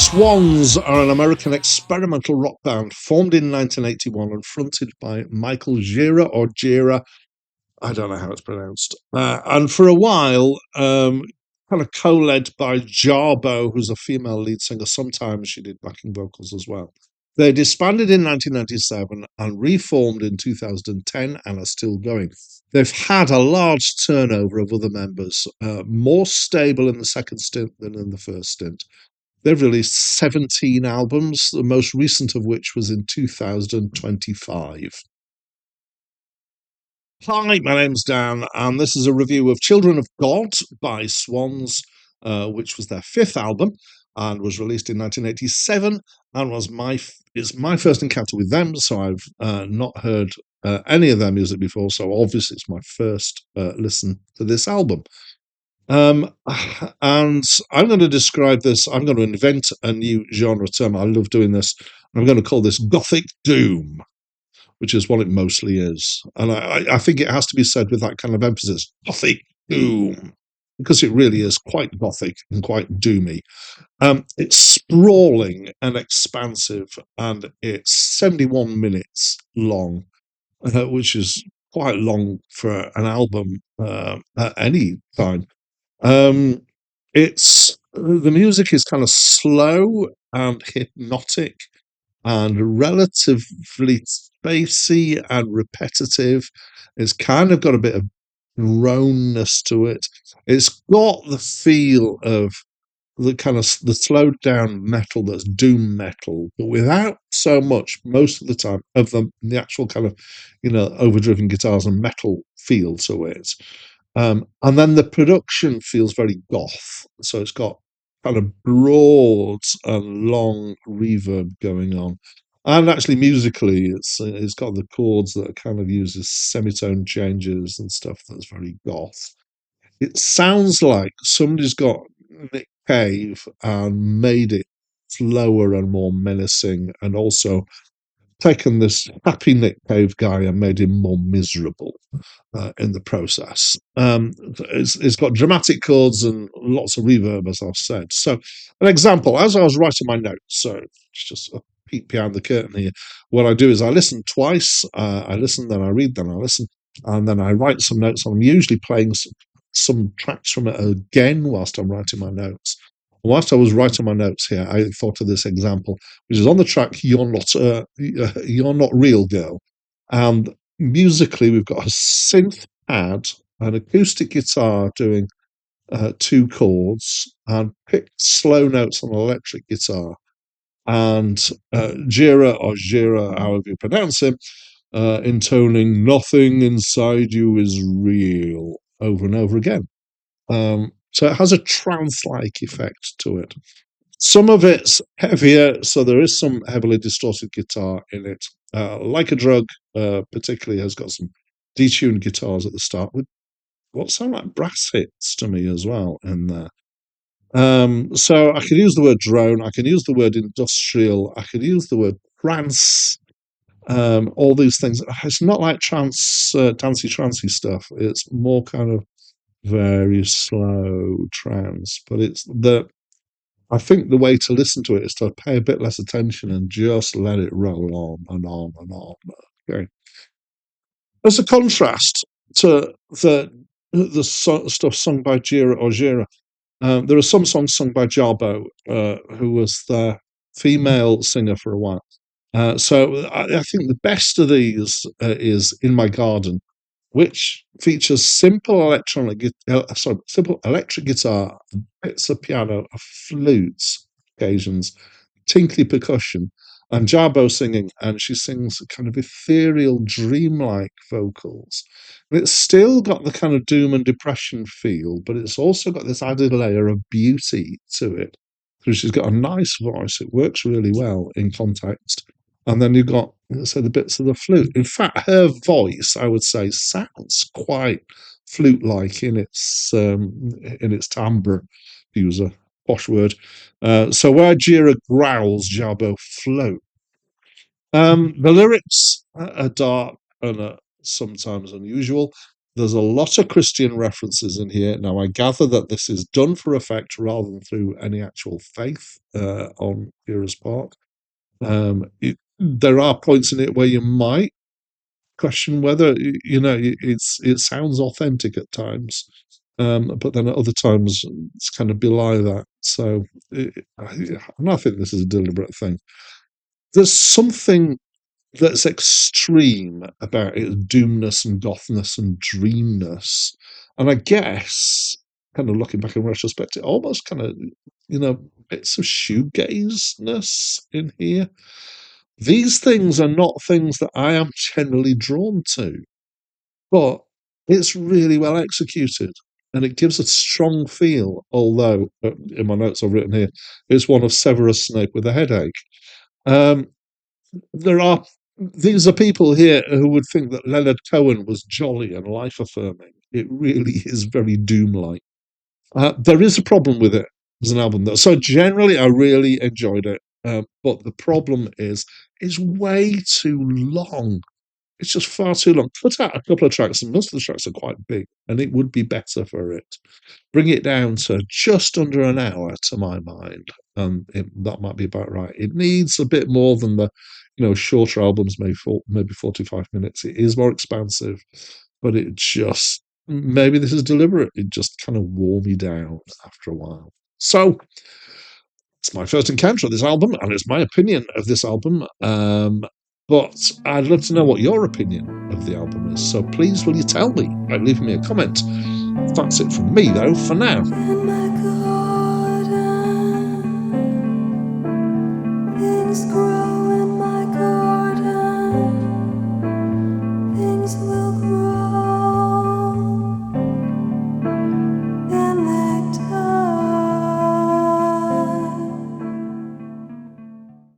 Swans are an American experimental rock band formed in 1981 and fronted by Michael Gira or Gira. I don't know how it's pronounced. And for a while, kind of co-led by Jarbo, who's a female lead singer. Sometimes she did backing vocals as well. They disbanded in 1997 and reformed in 2010 and are still going. They've had a large turnover of other members, more stable in the second stint than in the first stint. They've released 17 albums, the most recent of which was in 2025. Hi, my name's Dan, and this is a review of Children of God by Swans, which was their fifth album and was released in 1987 and is my first encounter with them, so I've not heard any of their music before, so obviously it's my first listen to this album. And I'm going to describe this. I'm going to invent a new genre term. I love doing this. I'm going to call this Gothic Doom, which is what it mostly is. And I think it has to be said with that kind of emphasis, Gothic Doom, because it really is quite gothic and quite doomy. It's sprawling and expansive, and it's 71 minutes long, which is quite long for an album at any time. It's the music is kind of slow and hypnotic and relatively spacey and repetitive. It's kind of got a bit of drone-ness to it. It's got the feel of the kind of the slowed down metal that's doom metal, but without so much most of the time of the actual kind of overdriven guitars and metal feel to it. And then the production feels very goth, so it's got kind of broad and long reverb going on. And actually, musically, it's got the chords that kind of uses semitone changes and stuff that's very goth. It sounds like somebody's got Nick Cave and made it slower and more menacing, and also taken this happy Nick Cave guy and made him more miserable in the process. It's got dramatic chords and lots of reverb, as I've said. So, an example, as I was writing my notes, so it's just a peek behind the curtain here. What I do is I listen twice. I listen, then I read, then I listen, and then I write some notes. I'm usually playing some tracks from it again whilst I'm writing my notes. Whilst I was writing my notes here, I thought of this example, which is on the track "You're Not Real Girl," and musically we've got a synth pad, an acoustic guitar doing two chords, and picked slow notes on an electric guitar, and Jira or Jira, however you pronounce him, intoning "Nothing inside you is real" over and over again. So it has a trance-like effect to it. Some of it's heavier, so there is some heavily distorted guitar in it. Like a Drug, particularly, has got some detuned guitars at the start with what sound like brass hits to me as well in there. So I can use the word drone, I can use the word industrial, I could use the word trance, all these things. It's not like trance, dancey-trancey stuff. It's more kind of very slow trance, but I think the way to listen to it is to pay a bit less attention and just let it roll on and on and on. Okay. As a contrast to stuff sung by Jira or Jira, there are some songs sung by Jarbo, who was the female singer for a while. So I think the best of these is "In My Garden," which features simple electric guitar, bits of piano, a flutes, occasions, tinkly percussion, and Jarbo singing, and she sings kind of ethereal, dreamlike vocals. And it's still got the kind of doom and depression feel, but it's also got this added layer of beauty to it. So she's got a nice voice. It works really well in context. And then you've got the bits of the flute. In fact, her voice, I would say, sounds quite flute-like in its timbre, to use a posh word. So where Jira growls, Jarbo float. The lyrics are dark and sometimes unusual. There's a lot of Christian references in here. Now, I gather that this is done for effect rather than through any actual faith on Kira's part. There are points in it where you might question whether it sounds authentic at times, but then at other times it's kind of belie that. So, I think this is a deliberate thing. There's something that's extreme about its doomness and gothness and dreamness. And I guess, kind of looking back in retrospect, it almost kind of, bits of shoegazeness in here. These things are not things that I am generally drawn to, but it's really well executed and it gives a strong feel. Although, in my notes I've written here, it's one of Severus Snape with a headache. Um, there are these are people here who would think that Leonard Cohen was jolly and life affirming. It really is very Doom like. There is a problem with it as an album, though. So generally, I really enjoyed it. But the problem is, it's way too long. It's just far too long. Cut out a couple of tracks, and most of the tracks are quite big, and it would be better for it. Bring it down to just under an hour, to my mind, and that might be about right. It needs a bit more than the, shorter albums, maybe 45 minutes. It is more expansive, but it just maybe this is deliberate. It just kind of wore me down after a while. So it's my first encounter of this album, and it's my opinion of this album. But I'd love to know what your opinion of the album is. So please, will you tell me by leaving me a comment? That's it from me, though, for now.